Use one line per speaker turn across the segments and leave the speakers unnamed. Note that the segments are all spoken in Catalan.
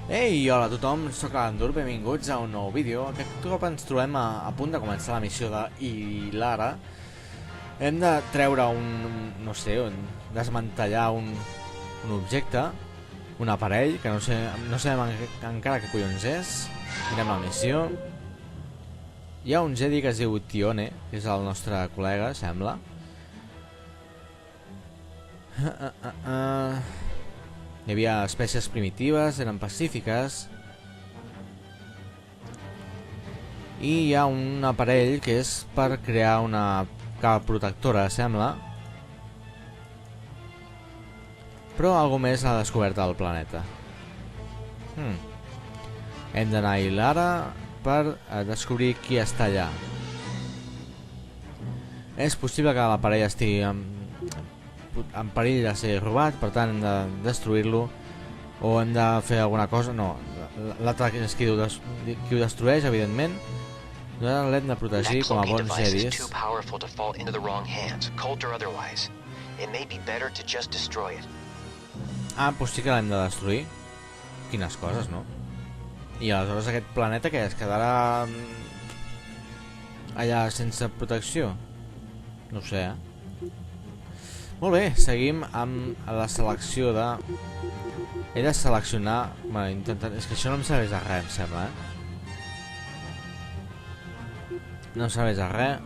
Ei, hola a tothom, sóc l'Andur, benvinguts a un nou vídeo. Aquest cop ens trobem a punt de començar la missió de Ilara. Hem de treure no sé, desmantellar un objecte, un aparell, que no sabem encara què collons és. Mirem la missió. Hi ha un Jedi que es diu Tione, que és el nostre col·lega, sembla. Hi havia espècies primitives, eren pacífiques. I hi ha un aparell que és per crear una capa protectora, sembla. Però algú més l'ha descobert al planeta. Hem d'anar a Ilara per descobrir qui està allà. És possible que l'aparell estigui en perill de ser robat, per tant hem de destruir-lo o hem de fer alguna cosa. No, l'altre és qui ho destrueix, evidentment. Nosaltres l'hem de protegir com a bons Jedis. Doncs sí que l'hem de destruir. Quines coses, no? I aleshores aquest planeta que es quedarà allà sense protecció? No ho sé, Molt bé, seguim amb la selecció de... He de seleccionar... És que això no em serveix a res, em sembla, No em serveix a res.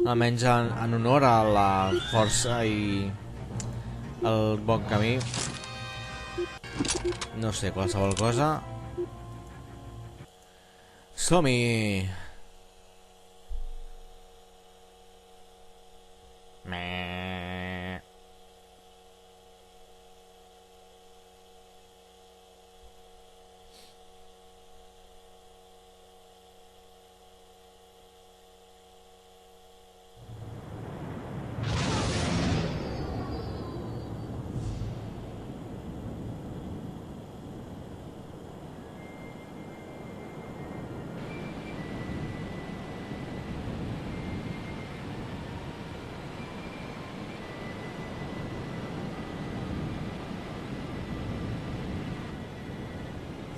Almenys en honor a la força i el bon camí. No sé, qualsevol cosa. Som-hi!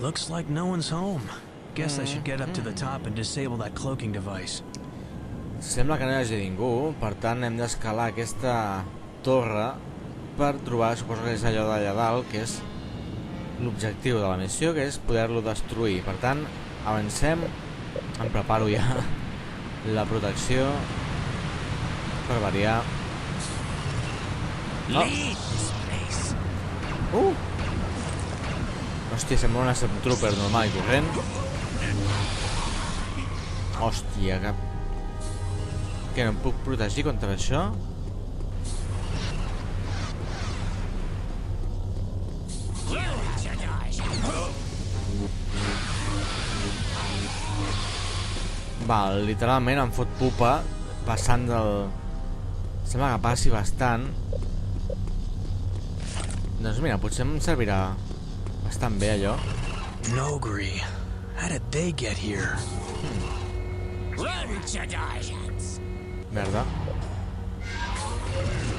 Looks like no one's home. Guess I should get up to the top and disable that cloaking device.
Sembla que no hi hagi ningú, per tant hem d'escalar aquesta torre per trobar, suposo que és allò d'allà dalt, que és l'objectiu de la missió, que és poder-lo destruir. Per tant, avancem, em preparo ja la protecció per variar. Hòstia, sembla una Stormtrooper normal i corrent. Hòstia, que no em puc protegir contra això? Val, literalment em fot pupa passant del... Sembla que passi bastant. Doncs mira, potser em servirà bastant bé allò.
Nogri, how did they get here?
Merda.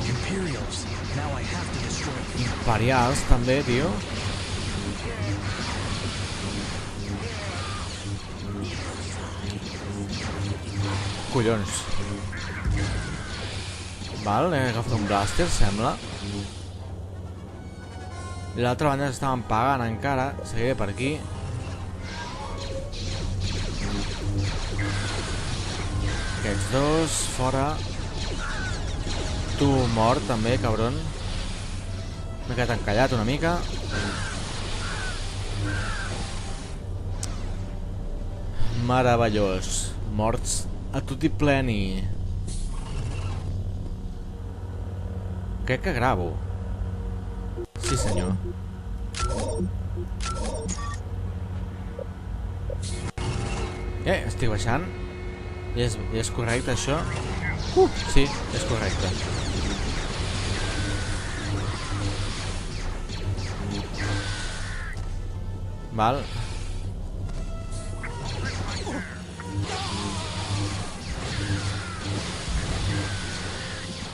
Imperials. Now I have to destroy.
Imperials també, tio. Collons. Val, he agafat un blaster, sembla. I l'altra banda s'estaven pagant encara. Seguiré per aquí. Aquests dos, fora. Tu mort també, cabron. M'he quedat encallat una mica. Meravellós. Morts a tutti pleni. Crec que gravo. Sí, senyor. Estic baixant. Ja és correcte, això? Sí, és correcte. Val.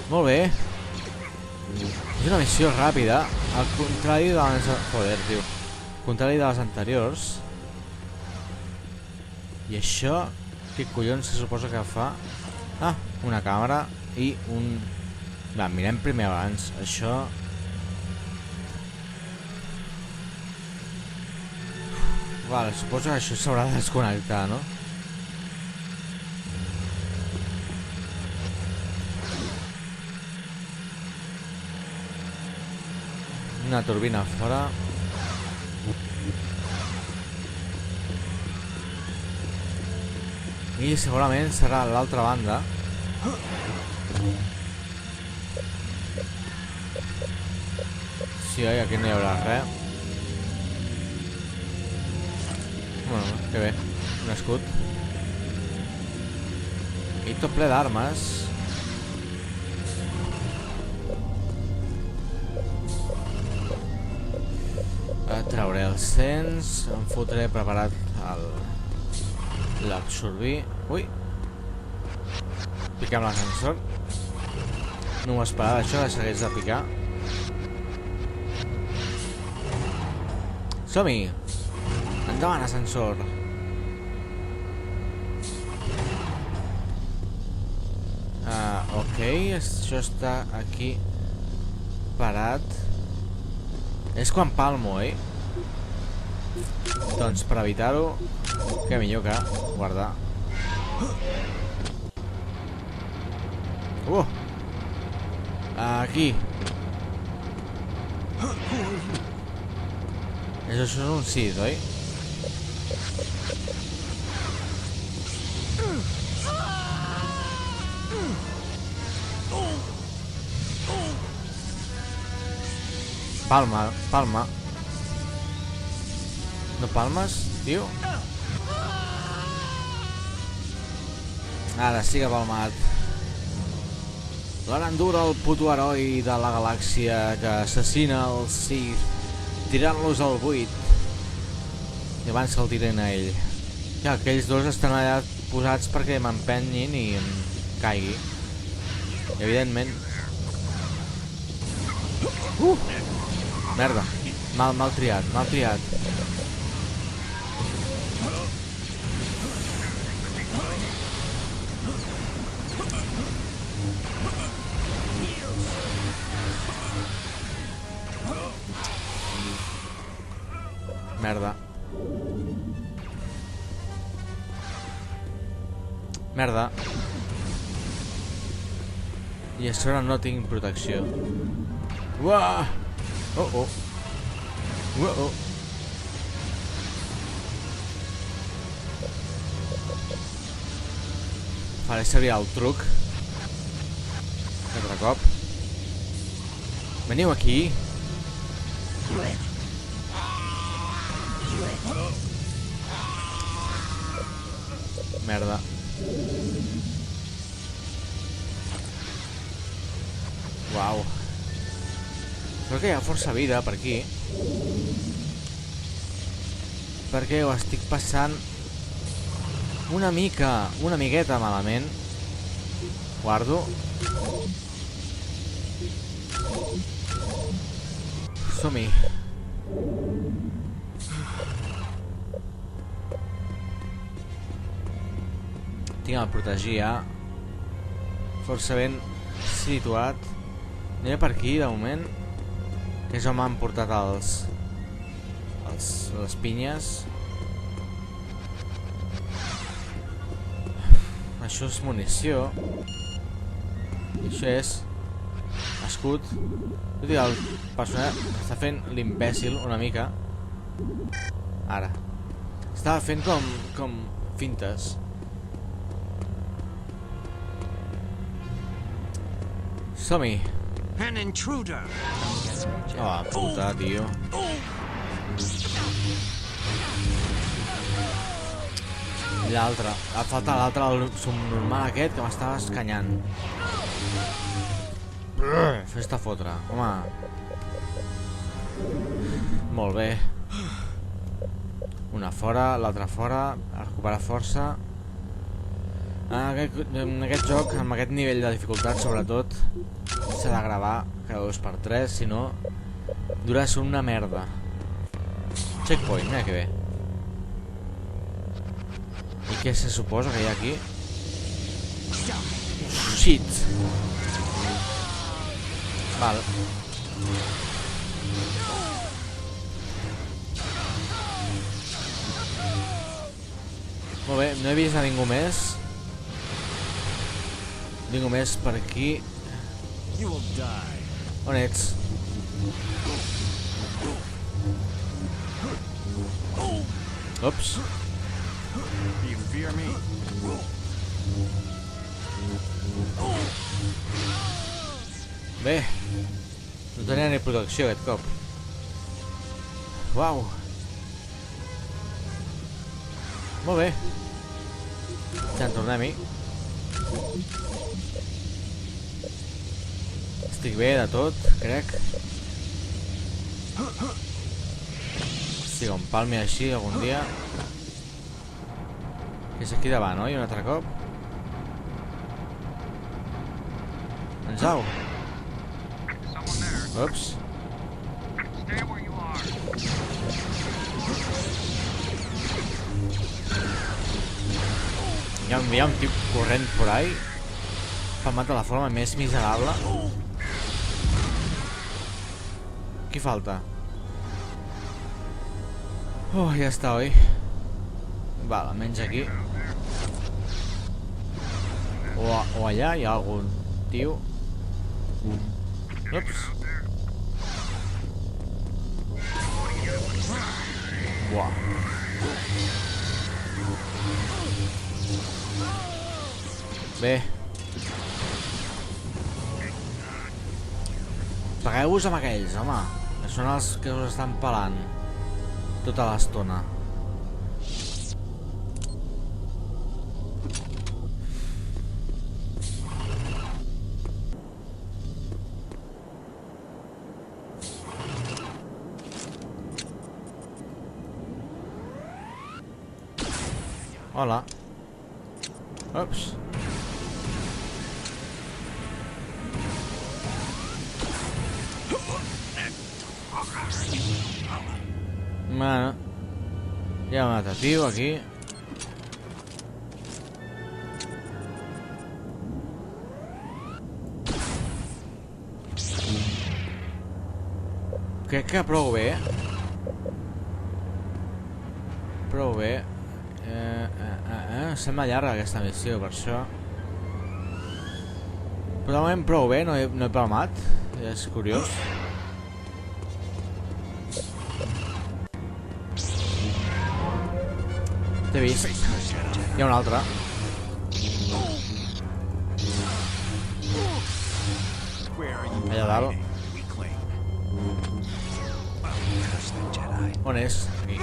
Molt bé. És una missió ràpida. Al contrari de les... Joder, tio. Al contrari de les anteriors. I això... Què collons se suposa que fa? Ah, una càmera i un... Va, mirem primer abans. Això... Vale, suposo que això s'haurà de desconnectar, no? Una turbina fora. I segurament serà a l'altra banda. Sí, oi, aquí no hi haurà res. Bueno, que bé. Un escut. I tot ple d'armes. Trauré el cens. Em fotré preparat l'absorbir. Ui. Piquem l'ascensor. No m'ho esperava això, que s'hagués de picar. Som-hi! Endavant, ascensor! Ok, això està aquí parat. És quan palmo, oi? Doncs per evitar-ho, que millor que guardar. Aquí. Això és un Sith, oi? Palma, palma. No palmes, tio? Ara sí que ha palmat. L'Arandura, el puto heroi de la galàxia que assassina els Sith, tirant-los al buit. I abans que el tiren a ell. Ja, aquells dos estan allà posats perquè m'empenyin i em caigui. Evidentment. Merda. Mal triat, mal triat. Merda. Merda. I a sobre no tinc protecció. Uah! Oh. Oh. Faré servir el truc. Altre cop. Veniu aquí. Merda. Uau. Crec que hi ha força vida per aquí. Perquè ho estic passant una miqueta malament. Guardo. Som-hi. Tinc el protegir ja. Força ben situat. Aniré per aquí de moment. Que és on m'han portat les pinyes. Això és munició. Això és escut. El personatge està fent l'imbècil una mica. Ara. Estava fent com fintes. Som-hi.
An intruder.
Oh, puta, tio. L'altre. Ha faltat l'altre, el subnormal aquest, que m'estava escanyant. Fes-te fotre, home. Molt bé. Una fora, l'altra fora. A recuperar força. En aquest joc, amb aquest nivell de dificultat, sobretot, s'ha de gravar cada 2x3, si no, durarà una merda. Checkpoint, mira que bé. I què se suposa que hi ha aquí? Shit! Val. Molt bé, no he vist a ningú més. Ningú més per aquí. On ets? Ups. Bé, no tenia ni protecció aquest cop. Uau. Molt bé. Ja en tornem-hi. Estic bé de tot, crec. Estic on palmi així algun dia. És aquí davant, oi? Un altre cop. Enzau. Ups. Hi ha un tip corrent por ahí. Palmat de la forma més miserable. Qui falta? Ja està, oi? Val, almenys aquí. O allà hi ha algun tio. Ups. Buah. Bé. Pagueu-vos amb aquells, home. Que són els que us estan pelant tota l'estona. Hola. Ups. Bueno, hi ha un altre tio aquí. Crec que prou bé. Prou bé. Sembla llarga aquesta missió, per això. Però de moment prou bé, no he palmat. És curiós. T'he vist. Hi ha un altre. Allà dalt. On és? Aquí.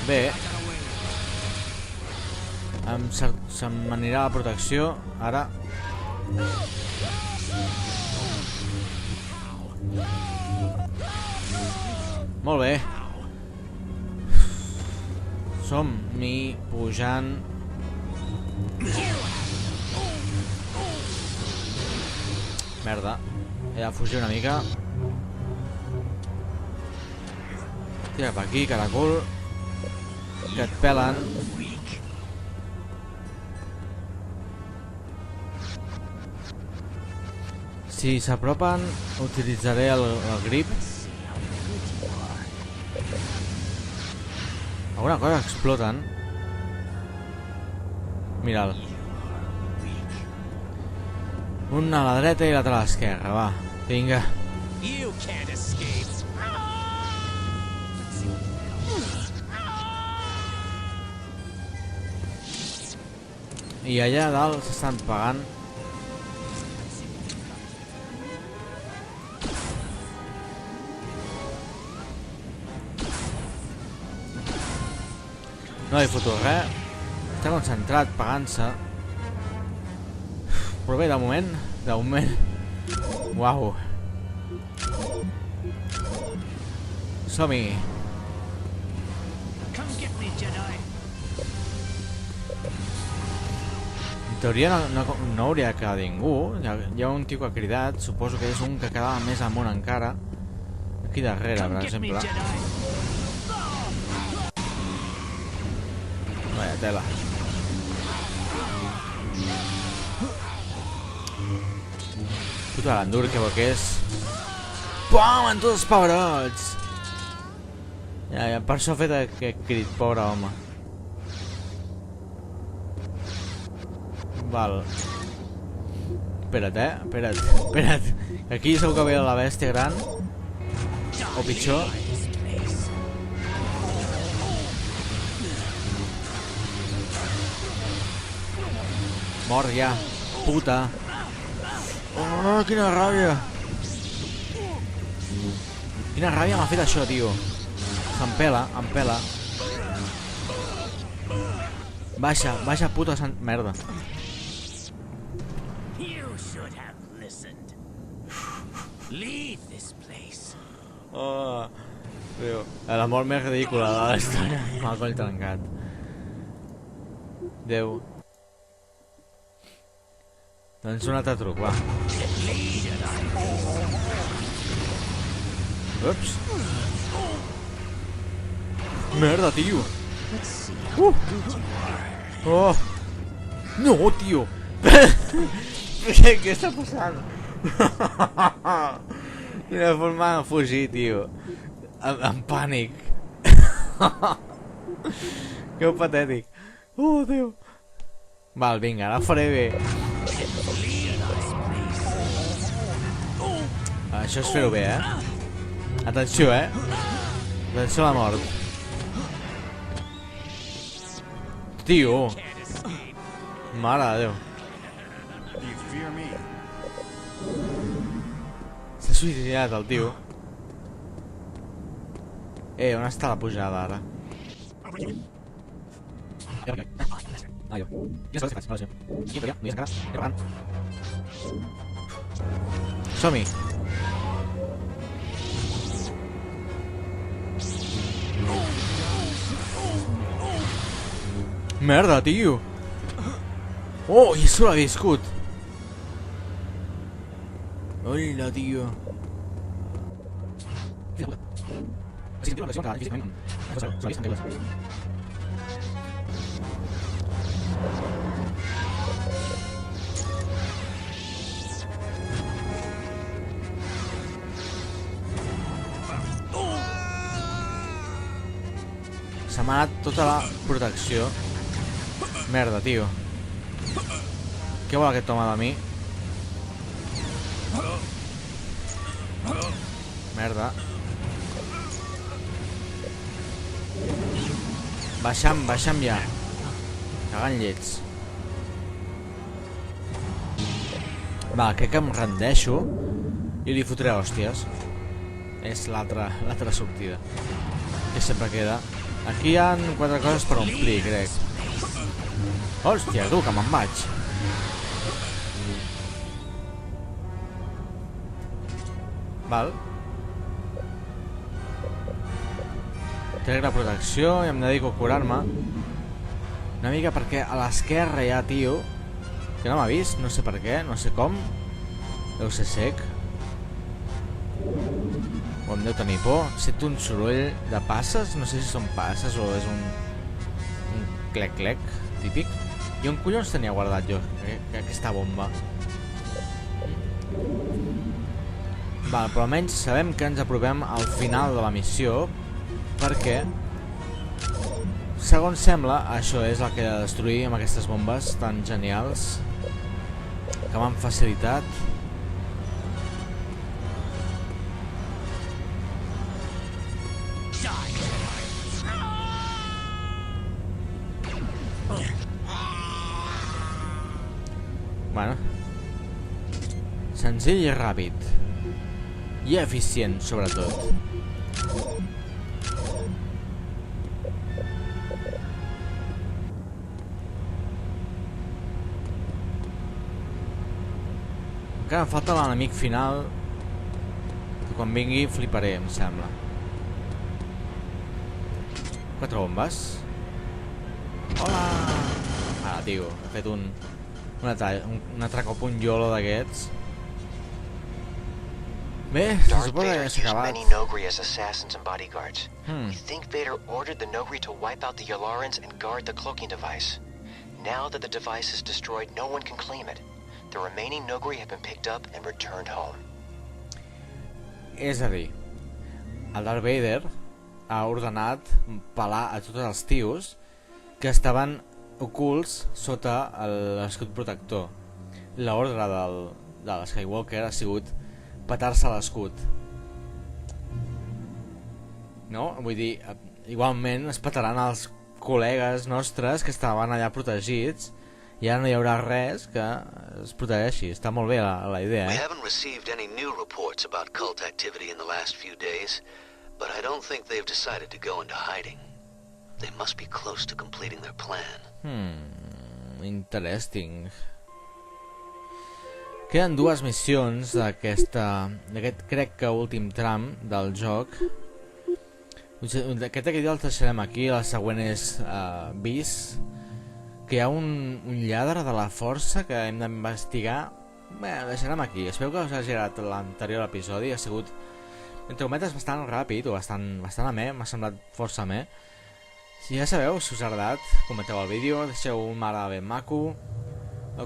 Bé. Se'm anirà la protecció. Ara. Molt bé. Som-hi pujant. Merda. He de fugir una mica. Tira per aquí, caracol. Que et pelen. Si s'apropen, utilitzaré el grip. Alguna cosa exploten. Mira'l. Un a la dreta i l'altre a l'esquerra, va. Vinga. I allà dalt s'estan pagant. No he fotut res. Està concentrat pagant-se. Però bé, de moment. Uau. Som-hi.
Come get me, Jedi.
En teoria no hauria de quedar ningú. Hi ha un tio que ha cridat. Suposo que és un que quedava més amunt encara. Aquí darrere, per exemple. Vaya tela. Puta l'endur que bo que és. Pum! En tots els pebrots! Ja, per això he fet aquest crit, pobre home. Val. Espera't, espera't. Aquí segur que ve la bèstia gran. O pitjor. Mort ja. Puta. Oh, quina ràbia. Quina ràbia m'ha fet això, tio. Em pela. Baixa, puta merda. Oh, tio. La mort més ridícula de la història. M'ha coll trencat. Déu. Doncs un altre truc, va. Ups. Merda, tio. Oh. No, tio. Què està passant? Quina forma de fugir, tio. En pànic. Que patètic. Déu. Val, vinga, ara ho faré bé. Això és fer-ho bé, Atenció, Atenció a la mort. Tio. Mare de Déu. S'ha suïcidat el tio. On està la pujada ara? Som-hi. Merda, tio. I això l'ha viscut. Hola, tio. Se m'ha anat tota la protecció. Merda, tio. Què vol aquest home de mi? Merda. Baixa'm ja. Cagant llets. Va, crec que em rendeixo i li fotré hòsties. És l'altra sortida que sempre queda. Aquí hi ha 4 coses per omplir, crec. Hòstia, tu, que me'n vaig. Val. Trec la protecció i em dedico a curar-me. Una mica perquè a l'esquerra hi ha, tio, que no m'ha vist, no sé per què, no sé com. Deu ser sec. O em deu tenir por. Sento un soroll de passes, no sé si són passes o és un clec-clec típic. I on collons tenia guardat jo aquesta bomba? Val, però almenys sabem que ens apropem al final de la missió, perquè segons sembla això és el que he de destruir amb aquestes bombes tan genials que m'han facilitat. Bueno, senzill i ràpid i eficient, sobretot. Encara em falta l'enemic final, que quan vingui fliparé, em sembla. 4 bombes. Hola! Ara, tio, he fet un atracopunt YOLO d'aquests. Bé, se
Darth
suposa
Vader
que
used
s'ha acabat.
many Nogri as assassins and bodyguards. We think Vader ordered the Nogri to wipe out the Yalarans and guard the cloaking device. Now that the device is destroyed, no one can claim it. The remaining Nogri have been picked up and returned home.
És a dir, el Darth Vader ha ordenat pelar a tots els tios que estaven ocults sota l'escut protector. L'ordre de l'Skywalker ha sigut petar-se l'escut. No? Vull dir, igualment es petaran els col·legues nostres que estaven allà protegits i ara no hi haurà res que es protegeixi. Està molt bé la idea,
We haven't received any new reports about cult activity in the last few days, but I don't think they've decided to go into hiding. They must be close to completing their plan.
Interesting. Queden 2 missions d'aquest, crec que últim tram del joc. Aquest vídeo el deixarem aquí, la següent és Beast, que hi ha un lladre de la força que hem d'investigar. Bé, el deixarem aquí. Espero que us hagi agradat l'anterior episodi. Ha sigut, entre cometes, bastant ràpid o bastant amè, m'ha semblat força amè. Si ja sabeu, si us ha agradat, comenteu el vídeo, deixeu un m'agrada ben maco,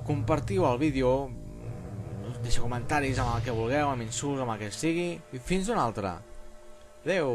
compartiu el vídeo, deixeu comentaris amb el que vulgueu, amb insults, amb el que sigui, i fins una altra. Adeu!